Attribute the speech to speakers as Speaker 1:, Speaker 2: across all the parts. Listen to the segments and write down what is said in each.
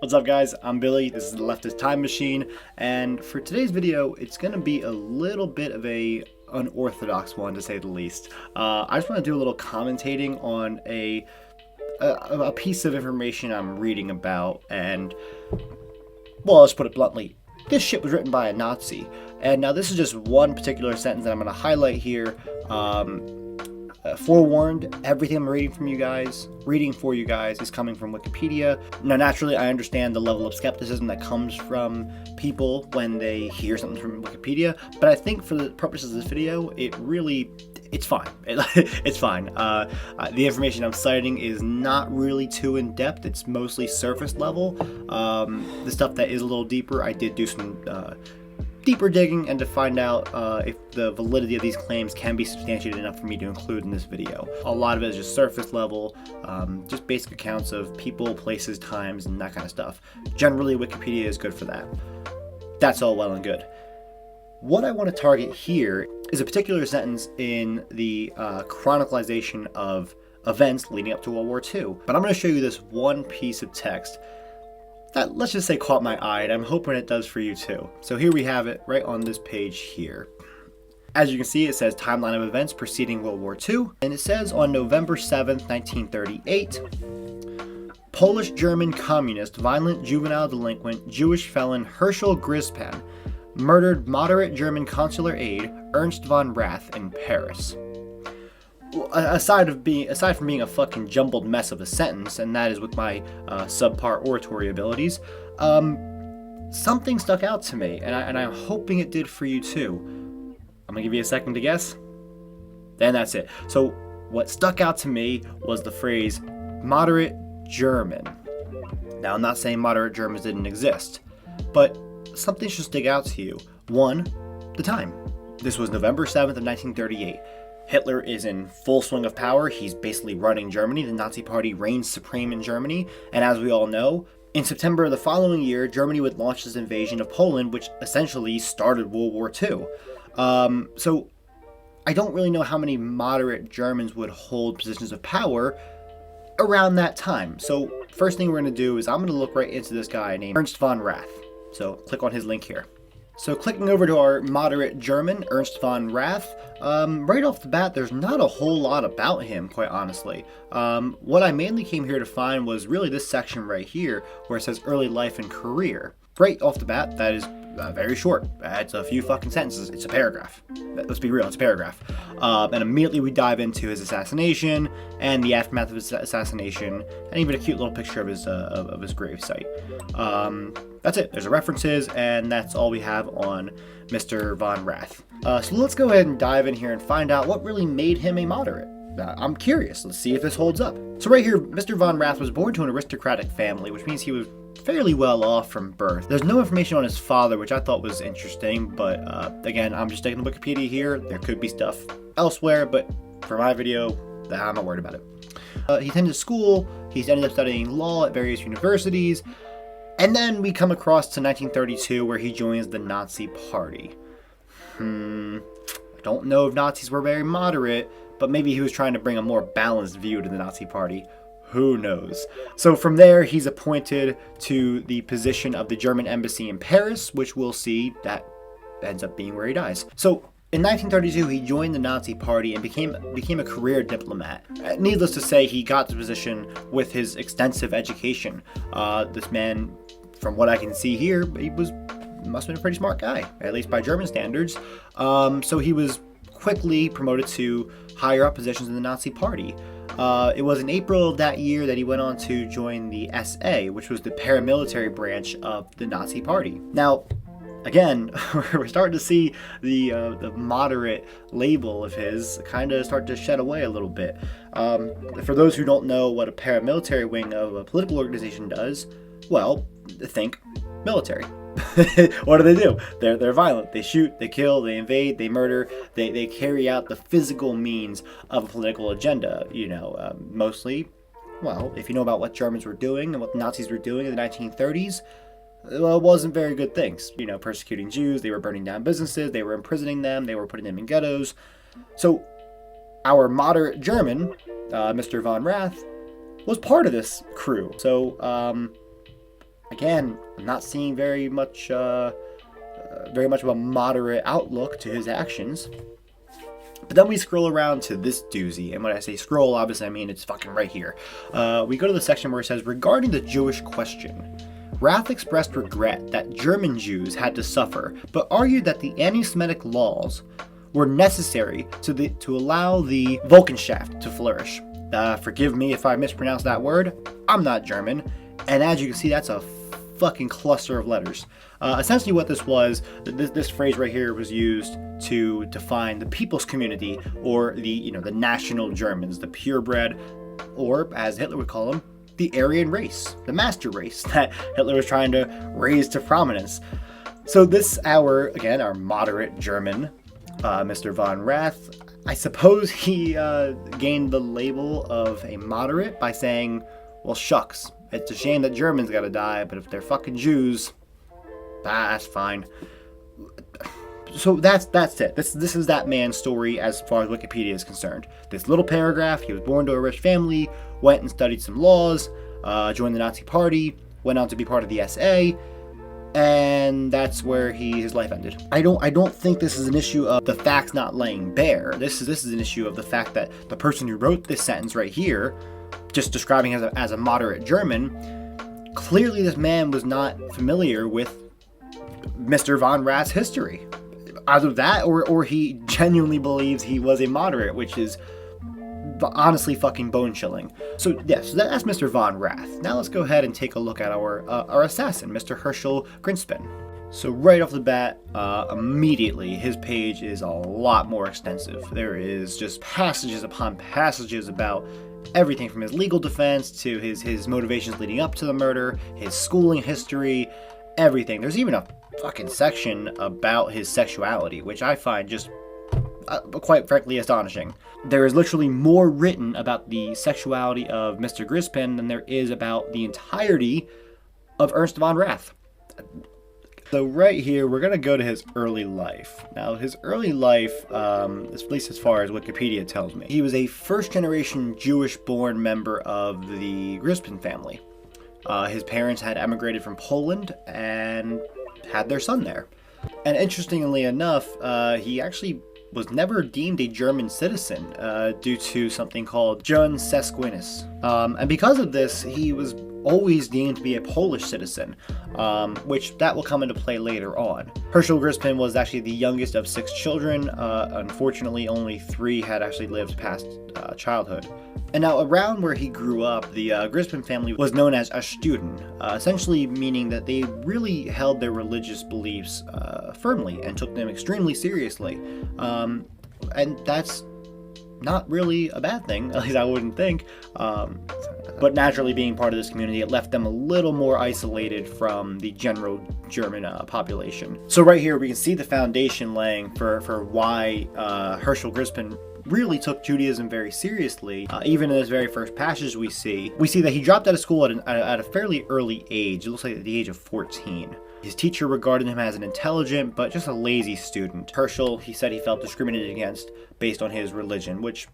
Speaker 1: What's up guys, I'm Billy, this is the Leftist Time Machine, and for today's video, it's going to be a little bit of a unorthodox one to say the least. I just want to do a little commentating on a piece of information I'm reading about, and, well, let's put it bluntly, this shit was written by a Nazi. And now this is just one particular sentence that I'm going to highlight here. Forewarned, everything I'm reading for you guys is coming from Wikipedia. Now, naturally, I understand the level of skepticism that comes from people when they hear something from Wikipedia, but I think for the purposes of this video, it's fine. It's fine. The information I'm citing is not really too in-depth. It's mostly surface level. The stuff that is a little deeper, I did do some deeper digging and to find out if the validity of these claims can be substantiated enough for me to include in this video. A lot of it is just surface level, just basic accounts of people, places, times, and that kind of stuff. Generally, Wikipedia is good for that. That's all well and good. What I want to target here is a particular sentence in the chronicalization of events leading up to World War II. But I'm going to show you this one piece of text that, let's just say, caught my eye, and I'm hoping it does for you too. So here we have it right on this page here. As you can see, it says timeline of events preceding World War II, and it says on November 7th, 1938, Polish-German communist, violent juvenile delinquent, Jewish felon Herschel Grispan murdered moderate German consular aide Ernst von Rath in Paris. Aside from being a fucking jumbled mess of a sentence, and that is with my subpar oratory abilities, something stuck out to me, and I'm hoping it did for you too. I'm gonna give you a second to guess, then that's it. So what stuck out to me was the phrase moderate German. Now, I'm not saying moderate Germans didn't exist, but something should stick out to you. One, the time. This was November 7th of 1938. Hitler is in full swing of power. He's basically running Germany. The Nazi Party reigns supreme in Germany. And as we all know, in September of the following year, Germany would launch this invasion of Poland, which essentially started World War II. So I don't really know how many moderate Germans would hold positions of power around that time. So first thing we're going to do is I'm going to look right into this guy named Ernst von Rath. So click on his link here. So clicking over to our moderate German, Ernst von Rath, right off the bat, there's not a whole lot about him, quite honestly. What I mainly came here to find was really this section right here, where it says early life and career. Right off the bat, that is very short. It's a few fucking sentences. It's a paragraph. Let's be real, it's a paragraph. And immediately we dive into his assassination and the aftermath of his assassination, and even a cute little picture of his gravesite. That's it. There's the references, and that's all we have on Mr. von Rath. So let's go ahead and dive in here and find out what really made him a moderate. I'm curious. Let's see if this holds up. So right here, Mr. von Rath was born to an aristocratic family, which means he was fairly well off from birth. There's no information on his father, which I thought was interesting, but again, I'm just taking the Wikipedia here. There could be stuff elsewhere, but for my video, I'm not worried about it. He attended school. He's ended up studying law at various universities. And then we come across to 1932, where he joins the Nazi Party. I don't know if Nazis were very moderate, but maybe he was trying to bring a more balanced view to the Nazi Party. Who knows? So from there, he's appointed to the position of the German embassy in Paris, which we'll see that ends up being where he dies. So in 1932, he joined the Nazi Party and became a career diplomat. Needless to say, he got the position with his extensive education. This man, from what I can see here, must have been a pretty smart guy, at least by German standards. So he was quickly promoted to higher up positions in the Nazi Party. It was in April of that year that he went on to join the SA, which was the paramilitary branch of the Nazi Party. Now, again, we're starting to see the moderate label of his kind of start to shed away a little bit. For those who don't know what a paramilitary wing of a political organization does, well, think military. What do? They're violent. They shoot, they kill, they invade, they murder, they carry out the physical means of a political agenda, mostly. Well, if you know about what Germans were doing and what the Nazis were doing in the 1930s, well, it wasn't very good things. Persecuting Jews, they were burning down businesses, they were imprisoning them, they were putting them in ghettos. So our moderate German, Mr. von Rath, was part of this crew. So Again, I'm not seeing very much of a moderate outlook to his actions. But then we scroll around to this doozy, and when I say scroll, obviously I mean it's fucking right here. We go to the section where it says, regarding the Jewish question, Rath expressed regret that German Jews had to suffer, but argued that the anti-Semitic laws were necessary to allow the Volkenschaft to flourish. Forgive me if I mispronounce that word. I'm not German, and as you can see, that's a fucking cluster of letters. Essentially what this was, this phrase right here was used to define the people's community, or the national Germans, the purebred, or as Hitler would call them, the Aryan race, the master race that Hitler was trying to raise to prominence. So this our moderate German, Mr. von Rath, I suppose he gained the label of a moderate by saying, well, shucks, it's a shame that Germans gotta die, but if they're fucking Jews, that's fine. So that's it. This is that man's story as far as Wikipedia is concerned. This little paragraph: he was born to a rich family, went and studied some laws, joined the Nazi Party, went on to be part of the SA, and that's where his life ended. I don't think this is an issue of the facts not laying bare. This is an issue of the fact that the person who wrote this sentence right here, just describing him as a moderate German, clearly this man was not familiar with Mr. von Rath's history. Either that, or he genuinely believes he was a moderate, which is honestly fucking bone-chilling. So yes, that's Mr. von Rath. Now let's go ahead and take a look at our assassin, Mr. Herschel Grinspan. So right off the bat, immediately, his page is a lot more extensive. There is just passages upon passages about everything from his legal defense to his motivations leading up to the murder, his schooling history, everything. There's even a fucking section about his sexuality, which I find just quite frankly astonishing. There is literally more written about the sexuality of Mr. Grinspan than there is about the entirety of Ernst von Rath. So right here, we're going to go to his early life. Now, his early life, at least as far as Wikipedia tells me, he was a first-generation Jewish-born member of the Grinspan family. His parents had emigrated from Poland and had their son there. And interestingly enough, he actually was never deemed a German citizen due to something called Jus Sanguinis. And because of this, he was always deemed to be a Polish citizen, which that will come into play later on. Herschel Grinspan was actually the youngest of 6 children. Unfortunately, only 3 had actually lived past childhood. And now around where he grew up, the Grinspan family was known as a student, essentially meaning that they really held their religious beliefs firmly and took them extremely seriously. And that's not really a bad thing, at least I wouldn't think. But naturally, being part of this community, it left them a little more isolated from the general German population. So right here, we can see the foundation laying for why Herschel Grinspan really took Judaism very seriously. Even in this very first passage we see that he dropped out of school at a fairly early age. It looks like at the age of 14. His teacher regarded him as an intelligent but just a lazy student. Herschel, he said he felt discriminated against based on his religion, which,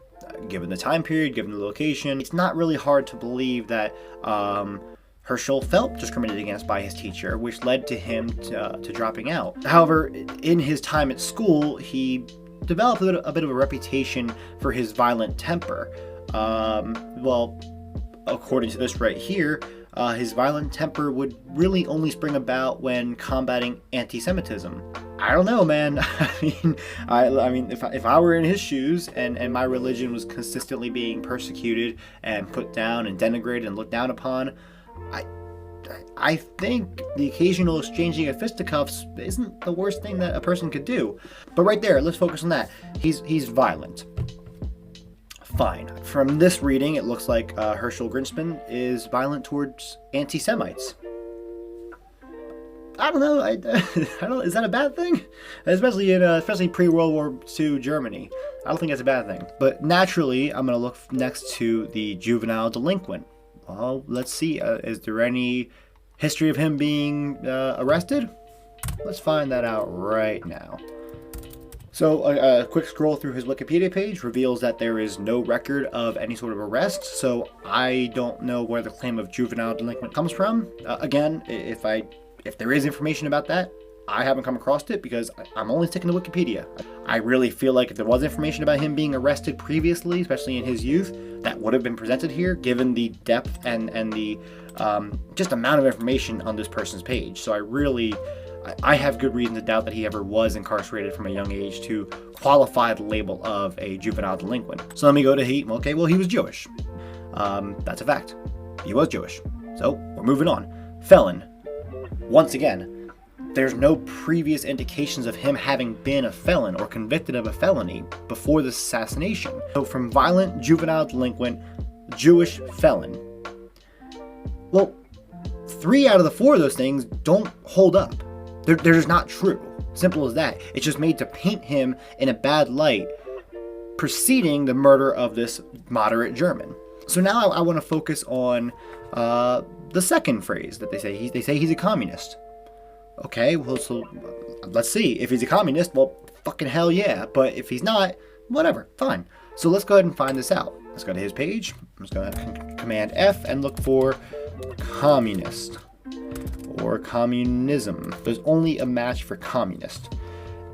Speaker 1: given the time period, given the location, it's not really hard to believe that Herschel felt discriminated against by his teacher, which led to him to dropping out. However, in his time at school, he developed a bit of a reputation for his violent temper. Well, according to this right here, his violent temper would really only spring about when combating anti-Semitism. I don't know, man. I mean, if I were in his shoes and my religion was consistently being persecuted and put down and denigrated and looked down upon, I think the occasional exchanging of fisticuffs isn't the worst thing that a person could do. But right there, let's focus on that. He's violent. Fine. From this reading, it looks like Herschel Grinspan is violent towards anti-Semites. I don't know. I don't. Is that a bad thing? Especially pre-World War II Germany. I don't think that's a bad thing. But naturally, I'm going to look next to the juvenile delinquent. Well, let's see. Is there any history of him being arrested? Let's find that out right now. So a quick scroll through his Wikipedia page reveals that there is no record of any sort of arrest, so I don't know where the claim of juvenile delinquent comes from. Again, if there is information about that, I haven't come across it because I'm only sticking to Wikipedia. I really feel like if there was information about him being arrested previously, especially in his youth, that would have been presented here, given the depth and the just amount of information on this person's page. So I have good reason to doubt that he ever was incarcerated from a young age to qualify the label of a juvenile delinquent. So let me go to he was Jewish. That's a fact. He was Jewish. So we're moving on. Felon. Once again, there's no previous indications of him having been a felon or convicted of a felony before this assassination. So from violent juvenile delinquent, Jewish felon. Well, 3 out of the 4 of those things don't hold up. They're just not true. Simple as that. It's just made to paint him in a bad light preceding the murder of this moderate German. So now I want to focus on the second phrase that they say. They say he's a communist. Okay, well, so let's see. If he's a communist, well, fucking hell yeah. But if he's not, whatever, fine. So let's go ahead and find this out. Let's go to his page. I'm just going to Command F and look for communist or communism. There's only a match for communist.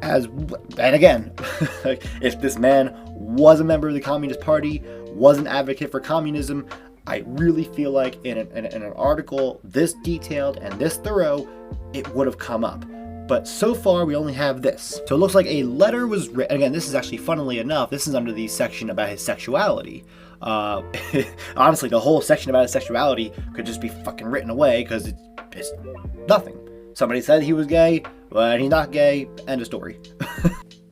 Speaker 1: And again, if this man was a member of the Communist Party, was an advocate for communism, I really feel like in an article this detailed and this thorough, it would have come up. But so far, we only have this. So it looks like a letter was written. Again, this is actually, funnily enough, this is under the section about his sexuality. Honestly, the whole section about his sexuality could just be fucking written away because it's nothing. Somebody said he was gay, but he's not gay. End of story.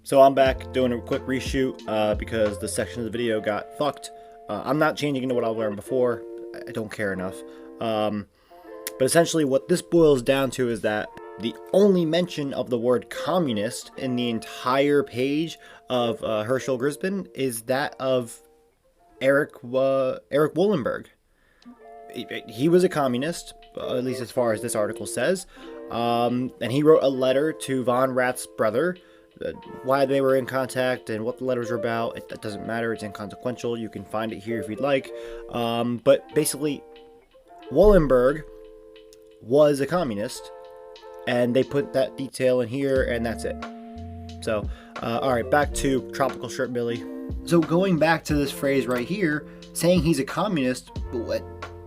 Speaker 1: So I'm back doing a quick reshoot because the section of the video got fucked. I'm not changing into what I learned before. I don't care enough. But essentially what this boils down to is that the only mention of the word communist in the entire page of Herschel Grisbin is that of Eric Wollenberg. He was a communist, at least as far as this article says, and he wrote a letter to von Rath's brother. Why they were in contact and what the letters were about, it doesn't matter, it's inconsequential. You can find it here if you'd like. But basically, Wollenberg was a communist, and they put that detail in here, and that's it. So, alright, back to Tropical Shirt Billy. So going back to this phrase right here, saying he's a communist,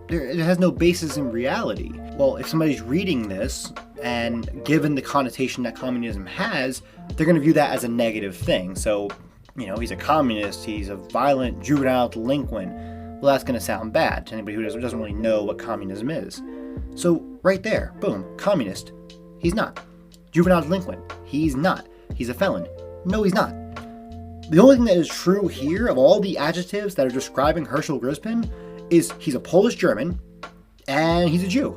Speaker 1: it has no basis in reality. Well, if somebody's reading this, and given the connotation that communism has, they're going to view that as a negative thing. So, he's a communist, he's a violent juvenile delinquent. Well, that's going to sound bad to anybody who doesn't really know what communism is. So, right there, boom, communist. He's not. Juvenile delinquent. He's not. He's a felon. No, he's not. The only thing that is true here of all the adjectives that are describing Herschel Grisbin is he's a Polish German and he's a Jew.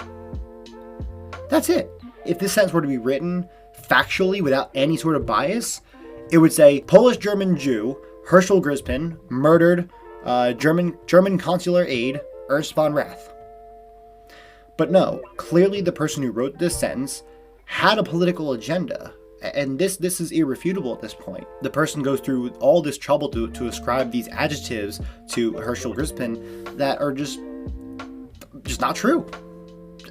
Speaker 1: That's it. If this sentence were to be written factually without any sort of bias, it would say Polish German Jew, Herschel Grisbin, murdered German consular aide, Ernst von Rath. But no, clearly the person who wrote this sentence had a political agenda. And this is irrefutable at this point. The person goes through all this trouble to ascribe these adjectives to Herschel Grisbin that are just not true.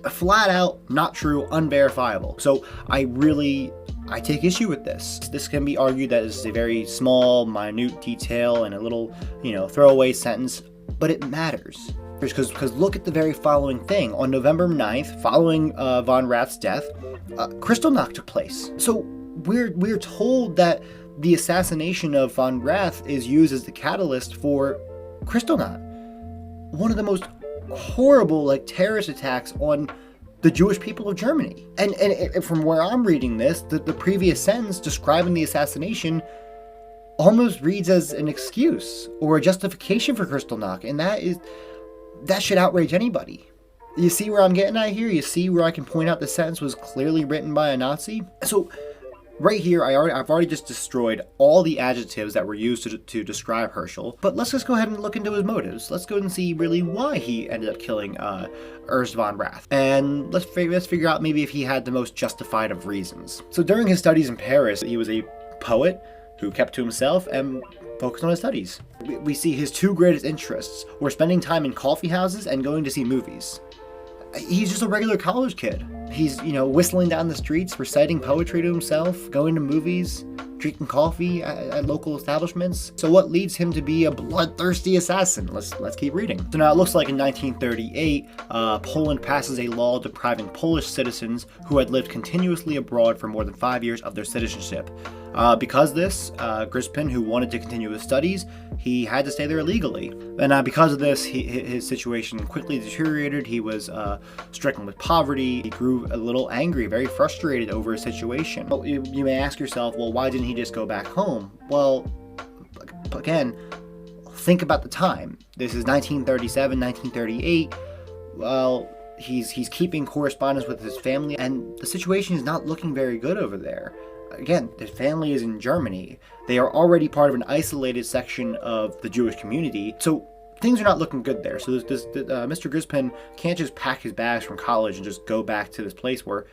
Speaker 1: Flat out, not true, unverifiable. So I take issue with this. This can be argued that this is a very small, minute detail and a little, throwaway sentence, but it matters. Because look at the very following thing. On November 9th, following von Rath's death, Kristallnacht took place. So we're told that the assassination of von Rath is used as the catalyst for Kristallnacht. One of the most horrible terrorist attacks on the Jewish people of Germany. And from where I'm reading this, the previous sentence describing the assassination almost reads as an excuse or a justification for Kristallnacht, and that should outrage anybody. You see where I'm getting at here? You see where I can point out the sentence was clearly written by a Nazi? So right here, I've already just destroyed all the adjectives that were used to describe Herschel, but let's just go ahead and look into his motives. Let's go and see really why he ended up killing Ernst von Rath. And let's figure out maybe if he had the most justified of reasons. So during his studies in Paris, he was a poet, who kept to himself and focused on his studies. We see his two greatest interests were spending time in coffee houses and going to see movies. He's just a regular college kid. He's, whistling down the streets, reciting poetry to himself, going to movies, drinking coffee at local establishments. So what leads him to be a bloodthirsty assassin? Let's keep reading. So now it looks like in 1938, Poland passes a law depriving Polish citizens who had lived continuously abroad for more than 5 years of their citizenship. Because this, Gryspin, who wanted to continue his studies, he had to stay there illegally. And because of this, his situation quickly deteriorated. He was stricken with poverty. He grew a little angry, very frustrated over his situation. Well, you may ask yourself, well, why didn't he just go back home? Well, again, think about the time. This is 1937, 1938. Well, he's keeping correspondence with his family, and the situation is not looking very good over there. Again, his family is in Germany. They are already part of an isolated section of the Jewish community, so things are not looking good there. So Mr. Gryspin can't just pack his bags from college and just go back to this place where,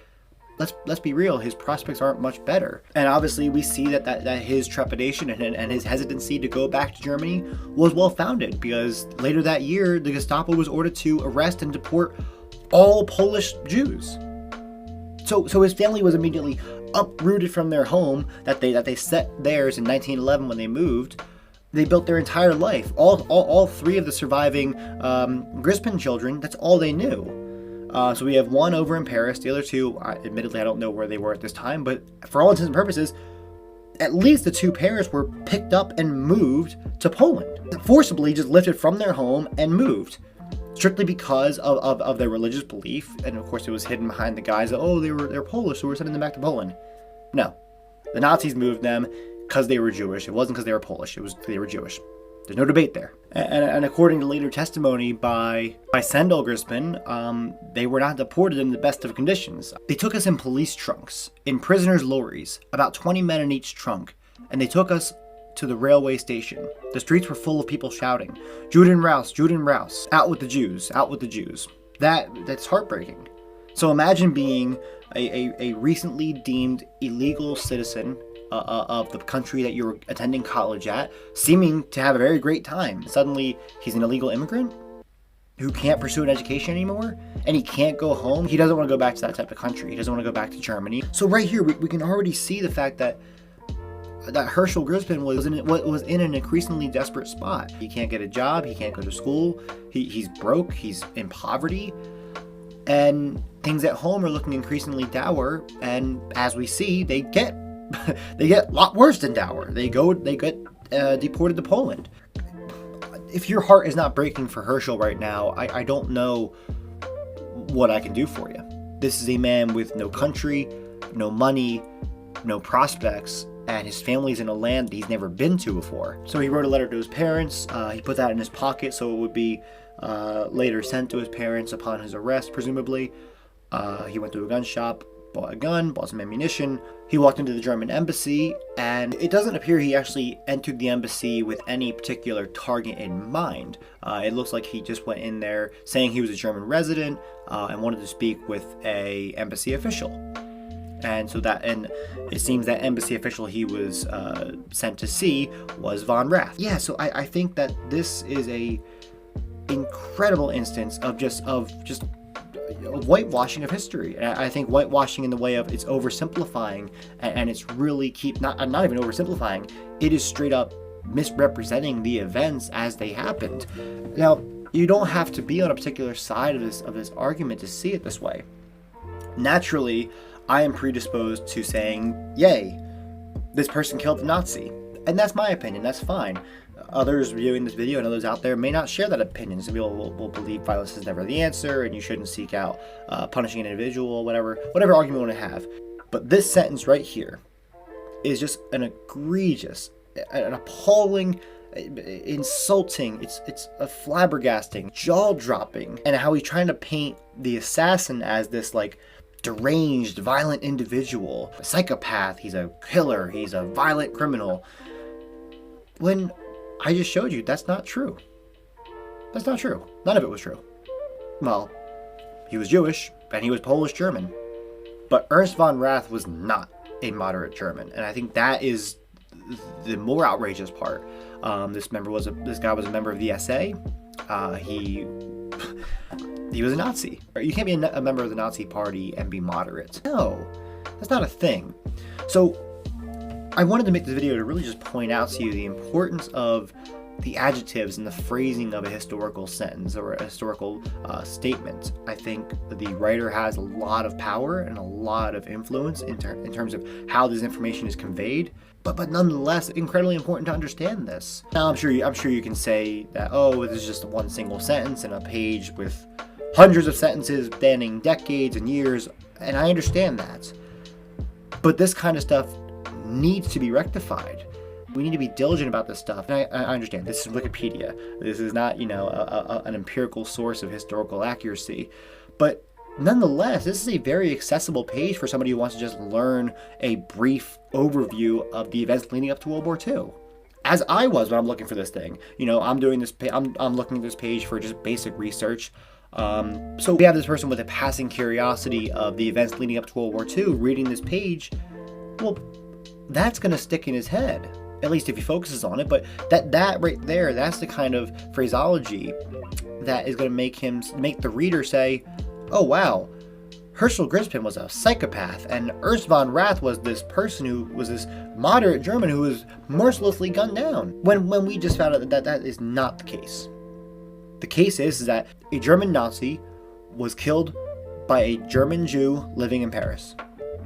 Speaker 1: let's be real, his prospects aren't much better. And obviously we see that his trepidation and his hesitancy to go back to Germany was well founded, because later that year the Gestapo was ordered to arrest and deport all Polish Jews. So his family was immediately uprooted from their home that they set theirs in 1911 when they moved. They built their entire life. All three of the surviving Gryspin children, that's all they knew. So we have one over in Paris. The other two, admittedly, I don't know where they were at this time, but for all intents and purposes, at least the two parents were picked up and moved to Poland. Forcibly just lifted from their home and moved. Strictly because of their religious belief, and of course it was hidden behind the guise of, they're Polish, so we're sending them back to Poland. No. The Nazis moved them because they were Jewish. It wasn't because they were Polish, it was because they were Jewish. There's no debate there. And according to later testimony by Sendel Gryspin, they were not deported in the best of conditions. They took us in police trunks, in prisoners' lorries, about 20 men in each trunk, and they took us to the railway station. The streets were full of people shouting, Juden raus, Juden raus, out with the Jews, out with the Jews. That's heartbreaking. So imagine being a recently deemed illegal citizen of the country that you're attending college at, seeming to have a very great time. Suddenly, he's an illegal immigrant who can't pursue an education anymore, and he can't go home. He doesn't want to go back to that type of country. He doesn't want to go back to Germany. So right here, we can already see the fact that Herschel Gryspin was in an increasingly desperate spot. He can't get a job, he can't go to school, he's broke, he's in poverty, and things at home are looking increasingly dour, and as we see, they get a lot worse than dour. They get deported to Poland. If your heart is not breaking for Herschel right now, I don't know what I can do for you. This is a man with no country, no money, no prospects, and his family's in a land that he's never been to before. So he wrote a letter to his parents. He put that in his pocket so it would be later sent to his parents upon his arrest, presumably. He went to a gun shop, bought a gun, bought some ammunition. He walked into the German embassy, and it doesn't appear he actually entered the embassy with any particular target in mind. It looks like he just went in there saying he was a German resident and wanted to speak with an embassy official. And it seems that embassy official he was sent to see was von Rath. Yeah, so I think that this is a incredible instance of just whitewashing of history. And I think whitewashing in the way of it's oversimplifying, and it's really not even oversimplifying. It is straight up misrepresenting the events as they happened. Now, you don't have to be on a particular side of this argument to see it this way. Naturally, I am predisposed to saying, yay, this person killed the Nazi. And that's my opinion, that's fine. Others viewing this video and others out there may not share that opinion. Some people will believe violence is never the answer and you shouldn't seek out punishing an individual, whatever argument you want to have. But this sentence right here is just an egregious, an appalling, insulting, it's a flabbergasting, jaw-dropping, and how he's trying to paint the assassin as this deranged, violent individual, a psychopath, he's a killer, he's a violent criminal, when I just showed you that's not true. That's not true. None of it was true. Well, he was Jewish, and he was Polish-German, but Ernst von Rath was not a moderate German, and I think that is the more outrageous part. This guy was a member of the SA. He was a Nazi. You can't be a member of the Nazi party and be moderate. No, that's not a thing. So I wanted to make this video to really just point out to you the importance of the adjectives and the phrasing of a historical sentence or a historical statement. I think the writer has a lot of power and a lot of influence in terms of how this information is conveyed, but nonetheless incredibly important to understand this. Now I'm sure you can say that, oh, this is just one single sentence in a page with hundreds of sentences spanning decades and years, and I understand that. But this kind of stuff needs to be rectified. We need to be diligent about this stuff. And I understand this is Wikipedia. This is not, an empirical source of historical accuracy. But nonetheless, this is a very accessible page for somebody who wants to just learn a brief overview of the events leading up to World War II. As I was when I'm looking for this thing. I'm doing this. I'm looking at this page for just basic research. So we have this person with a passing curiosity of the events leading up to World War II reading this page. Well, that's going to stick in his head, at least if he focuses on it. But that right there, that's the kind of phraseology that is going to make the reader say, oh wow, Herschel Grispan was a psychopath, and Ernst von Rath was this person who was this moderate German who was mercilessly gunned down. When we just found out that is not the case. The case is that a German Nazi was killed by a German Jew living in Paris.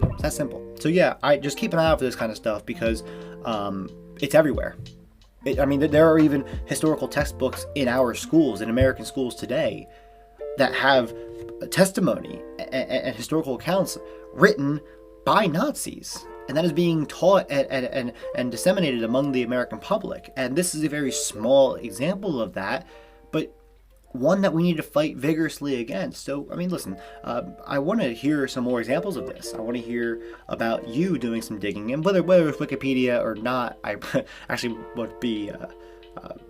Speaker 1: It's that simple. So yeah, I just keep an eye out for this kind of stuff because it's everywhere. There are even historical textbooks in our schools, in American schools today, that have testimony and historical accounts written by Nazis. And that is being taught and disseminated among the American public. And this is a very small example of that, but one that we need to fight vigorously against. So, listen, I want to hear some more examples of this. I want to hear about you doing some digging, and whether it's Wikipedia or not, I actually would be,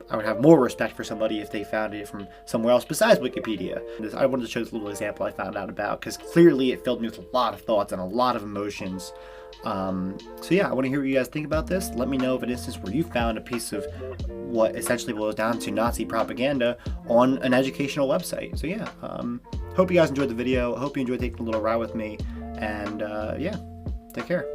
Speaker 1: I would have more respect for somebody if they found it from somewhere else besides Wikipedia. I wanted to show this little example I found out about, because clearly it filled me with a lot of thoughts and a lot of emotions. So yeah, I want to hear what you guys think about this. Let me know of an instance where you found a piece of what essentially boils down to Nazi propaganda on an educational website. So yeah, hope you guys enjoyed the video. I hope you enjoyed taking a little ride with me, and yeah, take care.